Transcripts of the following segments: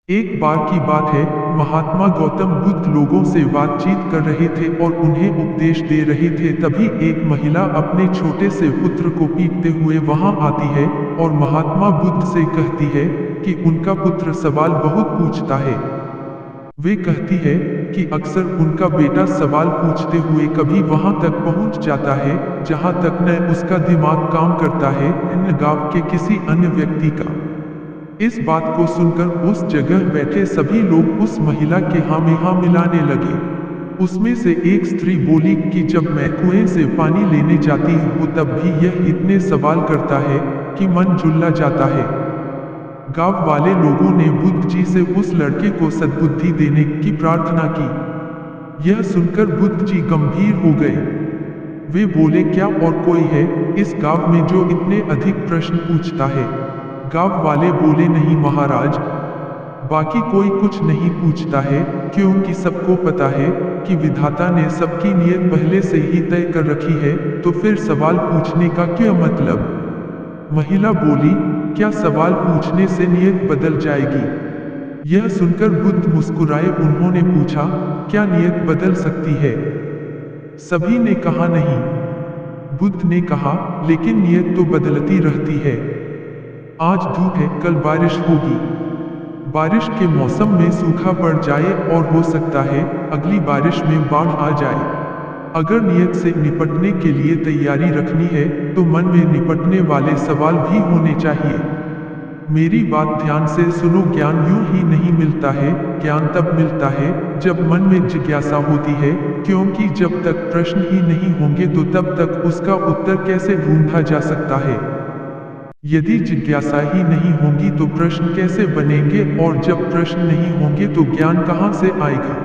एक बार की बात है, महात्मा गौतम बुद्ध लोगों से बातचीत कर रहे थे और उन्हें उपदेश दे रहे थे। तभी एक महिला अपने छोटे से पुत्र को पीटते हुए वहां आती है और महात्मा बुद्ध से कहती है कि उनका पुत्र सवाल बहुत पूछता है। वे कहती है कि अक्सर उनका बेटा सवाल पूछते हुए कभी वहां तक पहुंच जाता है जहां तक न उसका दिमाग काम करता है न गांव के किसी अन्य व्यक्ति का। इस बात को सुनकर उस जगह बैठे सभी लोग उस महिला के हाँ में हाँ मिलाने लगे। उसमें से एक स्त्री बोली कि जब मैं कुएं से पानी लेने जाती हूँ तब भी यह इतने सवाल करता है कि मन झुल्ला जाता है। गांव वाले लोगों ने बुद्ध जी से उस लड़के को सद्बुद्धि देने की प्रार्थना की। यह सुनकर बुद्ध जी गंभीर हो गए। वे बोले, क्या और कोई है इस गांव में जो इतने अधिक प्रश्न पूछता है? गांव वाले बोले, नहीं महाराज, बाकी कोई कुछ नहीं पूछता है, क्योंकि सबको पता है कि विधाता ने सबकी नियत पहले से ही तय कर रखी है, तो फिर सवाल पूछने का क्या मतलब? महिला बोली, क्या सवाल पूछने से नियत बदल जाएगी? यह सुनकर बुद्ध मुस्कुराए। उन्होंने पूछा, क्या नियत बदल सकती है? सभी ने कहा नहीं। बुद्ध ने कहा, लेकिन नियत तो बदलती रहती है। आज धूप है, कल बारिश होगी। बारिश के मौसम में सूखा पड़ जाए और हो सकता है अगली बारिश में बाढ़ आ जाए। अगर नियत से निपटने के लिए तैयारी रखनी है तो मन में निपटने वाले सवाल भी होने चाहिए। मेरी बात ध्यान से सुनो, ज्ञान यूं ही नहीं मिलता है, ज्ञान तब मिलता है जब मन में जिज्ञासा होती है, क्योंकि जब तक प्रश्न ही नहीं होंगे तो तब तक उसका उत्तर कैसे ढूंढा जा सकता है। यदि जिज्ञासा ही नहीं होगी तो प्रश्न कैसे बनेंगे, और जब प्रश्न नहीं होंगे तो ज्ञान कहां से आएगा?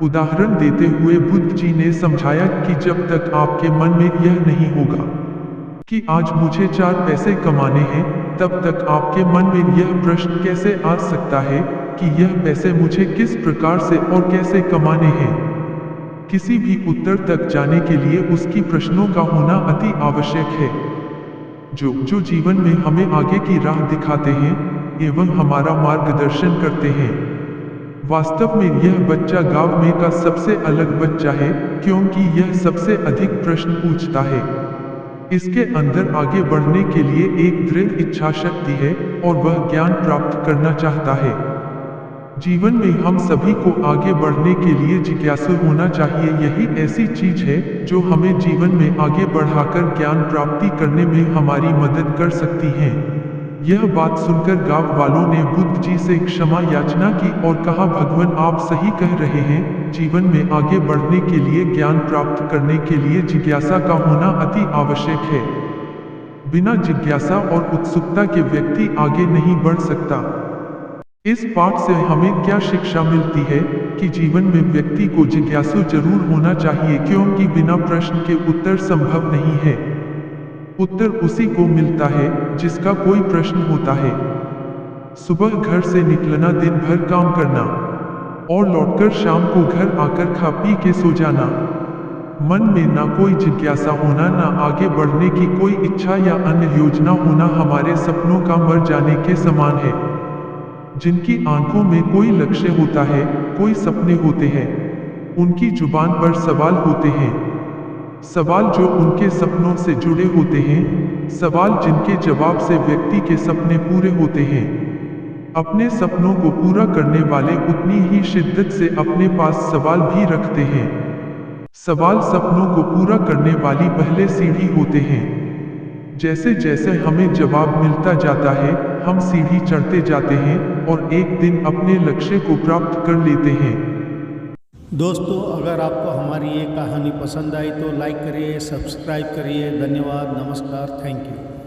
उदाहरण देते हुए बुद्ध जी ने समझाया कि जब तक आपके मन में यह नहीं होगा कि आज मुझे 4 पैसे कमाने हैं, तब तक आपके मन में यह प्रश्न कैसे आ सकता है कि यह पैसे मुझे किस प्रकार से और कैसे कमाने हैं। किसी भी उत्तर तक जाने के लिए उसकी प्रश्नों का होना अति आवश्यक है, जो जीवन में हमें आगे की राह दिखाते हैं एवं हमारा मार्गदर्शन करते हैं। वास्तव में यह बच्चा गांव में का सबसे अलग बच्चा है, क्योंकि यह सबसे अधिक प्रश्न पूछता है। इसके अंदर आगे बढ़ने के लिए एक दृढ़ इच्छा शक्ति है और वह ज्ञान प्राप्त करना चाहता है। जीवन में हम सभी को आगे बढ़ने के लिए जिज्ञासु होना चाहिए। यही ऐसी चीज है जो हमें जीवन में आगे बढ़ाकर ज्ञान प्राप्ति करने में हमारी मदद कर सकती है। यह बात सुनकर गांव वालों ने बुद्ध जी से क्षमा याचना की और कहा, भगवान आप सही कह रहे हैं, जीवन में आगे बढ़ने के लिए, ज्ञान प्राप्त करने के लिए जिज्ञासा का होना अति आवश्यक है। बिना जिज्ञासा और उत्सुकता के व्यक्ति आगे नहीं बढ़ सकता। इस पाठ से हमें क्या शिक्षा मिलती है कि जीवन में व्यक्ति को जिज्ञासु जरूर होना चाहिए, क्योंकि बिना प्रश्न के उत्तर संभव नहीं है। उत्तर उसी को मिलता है जिसका कोई प्रश्न होता है। सुबह घर से निकलना, दिन भर काम करना और लौटकर शाम को घर आकर खा पी के सो जाना। मन में ना कोई जिज्ञासा होना, ना आगे बढ़ने की कोई इच्छा या अन्य योजना होना हमारे सपनों का मर जाने के समान है। जिनकी आंखों में कोई लक्ष्य होता है, कोई सपने होते हैं, उनकी जुबान पर सवाल होते हैं। सवाल जो उनके सपनों से जुड़े होते हैं, सवाल जिनके जवाब से व्यक्ति के सपने पूरे होते हैं। अपने सपनों को पूरा करने वाले उतनी ही शिद्दत से अपने पास सवाल भी रखते हैं। सवाल सपनों को पूरा करने वाली पहले सीढ़ी होते हैं। जैसे जैसे हमें जवाब मिलता जाता है, हम सीढ़ी चढ़ते जाते हैं और एक दिन अपने लक्ष्य को प्राप्त कर लेते हैं। दोस्तों, अगर आपको हमारी ये कहानी पसंद आई तो लाइक करिए, सब्सक्राइब करिए। धन्यवाद, नमस्कार, थैंक यू।